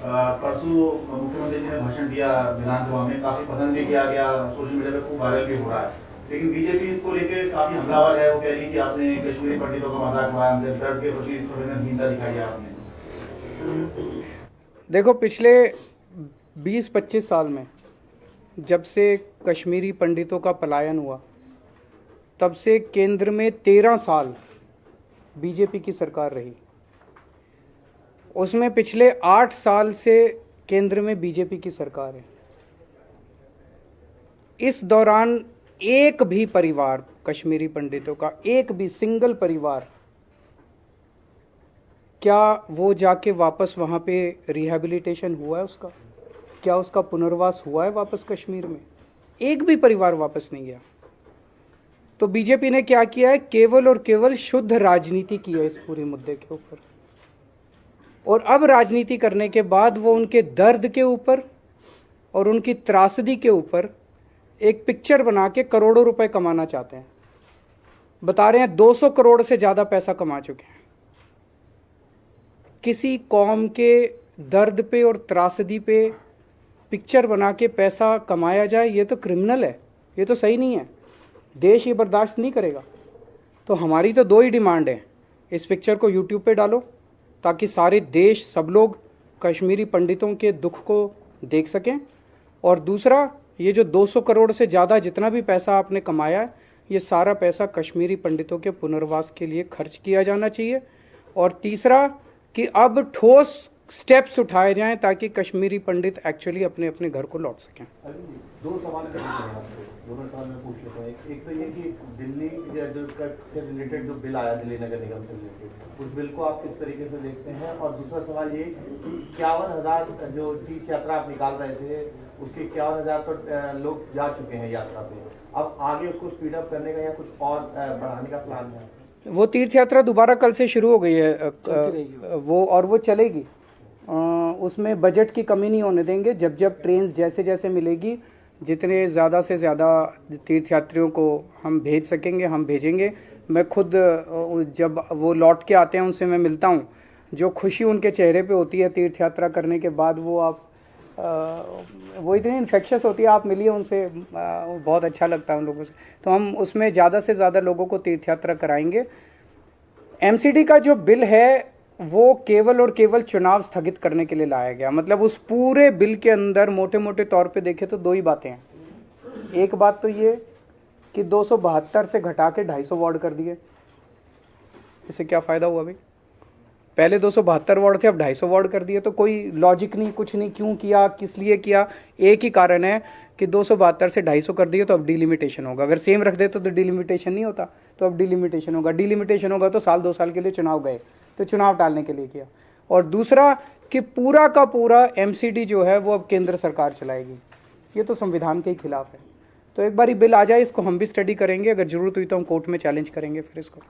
परसों मुख्यमंत्री जी ने भाषण दिया विधानसभा में, काफी पसंद भी किया गया, सोशल मीडिया पे खूब वायरल भी हो रहा है, लेकिन बीजेपी इसको लेके काफी हमलावर है। वो कह रही है कि आपने कश्मीरी पंडितों का मजाक उड़ाया, दर्द के प्रति संवेदनहीनता दिखाई है आपने। देखो, पिछले 20-25 साल में जब से कश्मीरी पंडितों का पलायन हुआ, तब से केंद्र में 13 साल बीजेपी की सरकार रही। उसमें पिछले 8 साल से केंद्र में बीजेपी की सरकार है। इस दौरान एक भी परिवार, कश्मीरी पंडितों का एक भी सिंगल परिवार, क्या वो जाके वापस वहाँ पे रिहैबिलिटेशन हुआ है उसका? क्या उसका पुनर्वास हुआ है वापस कश्मीर में? एक भी परिवार वापस नहीं गया। तो बीजेपी ने क्या किया है? केवल और केवल शुद्ध राजनीति की है इस पूरे मुद्दे के ऊपर। और अब राजनीति करने के बाद वो उनके दर्द के ऊपर और उनकी त्रासदी के ऊपर एक पिक्चर बना के करोड़ों रुपए कमाना चाहते हैं। बता रहे हैं 200 करोड़ से ज़्यादा पैसा कमा चुके हैं। किसी कौम के दर्द पे और त्रासदी पे पिक्चर बना के पैसा कमाया जाए, ये तो क्रिमिनल है, ये तो सही नहीं है। देश ये बर्दाश्त नहीं करेगा। तो हमारी तो 2 ही डिमांड है, इस पिक्चर को यूट्यूब पे डालो ताकि सारे देश, सब लोग कश्मीरी पंडितों के दुख को देख सकें, और दूसरा, ये जो 200 करोड़ से ज़्यादा जितना भी पैसा आपने कमाया है, ये सारा पैसा कश्मीरी पंडितों के पुनर्वास के लिए खर्च किया जाना चाहिए। और तीसरा कि अब ठोस स्टेप्स उठाए जाएं ताकि कश्मीरी पंडित एक्चुअली अपने अपने घर को लौट सकें। 2 सवाल करने हैं आपसे, दोनों सवाल मैं पूछ लेता हूँ। एक तो ये कि दिल्ली से रिलेटेड जो बिल आया दिल्ली नगर निगम से रिलेटेड, उस बिल को आप किस तरीके से देखते हैं? और दूसरा सवाल ये कि 51,000 जो तीर्थ यात्रा आप निकाल रहे थे, उसके 51,000 तो लोग जा चुके हैं यात्रा पे, अब आगे उसको स्पीड अप करने का या कुछ और बढ़ाने का प्लान है? वो तीर्थ यात्रा दोबारा कल से शुरू हो गई है, वो चलेगी। उसमें बजट की कमी नहीं होने देंगे। जब जब ट्रेन जैसे जैसे मिलेगी, जितने ज़्यादा से ज़्यादा तीर्थयात्रियों को हम भेज सकेंगे, हम भेजेंगे। मैं खुद जब वो लौट के आते हैं उनसे मैं मिलता हूँ, जो खुशी उनके चेहरे पे होती है तीर्थ यात्रा करने के बाद, वो इतनी इन्फेक्शस होती है। आप मिलिए उनसे, बहुत अच्छा लगता है उन लोगों से। तो हम उसमें ज़्यादा से ज़्यादा लोगों को तीर्थ यात्रा कराएंगे। एमसीडी का जो बिल है वो केवल और केवल चुनाव स्थगित करने के लिए लाया गया। मतलब उस पूरे बिल के अंदर मोटे मोटे तौर पे देखें तो 2 ही बातें हैं। एक बात तो ये कि 272 से घटा के 250 वार्ड कर दिए। इससे क्या फ़ायदा हुआ भाई? पहले 272 वार्ड थे, अब 250 वार्ड कर दिए। तो कोई लॉजिक नहीं, कुछ नहीं। क्यों किया, किस लिए किया? एक ही कारण है कि 272 से 250 कर दिए तो अब डिलिमिटेशन होगा। अगर सेम रख देते तो डिलिमिटेशन नहीं होता, तो अब डिलिमिटेशन होगा। डिलिमिटेशन होगा तो 1-2 साल के लिए चुनाव गए, तो चुनाव टालने के लिए किया। और दूसरा कि पूरा का पूरा एमसीडी जो है वो अब केंद्र सरकार चलाएगी। ये तो संविधान के खिलाफ है। तो एक बार बिल आ जाए, इसको हम भी स्टडी करेंगे, अगर जरूरत हुई तो हम कोर्ट में चैलेंज करेंगे फिर इसको।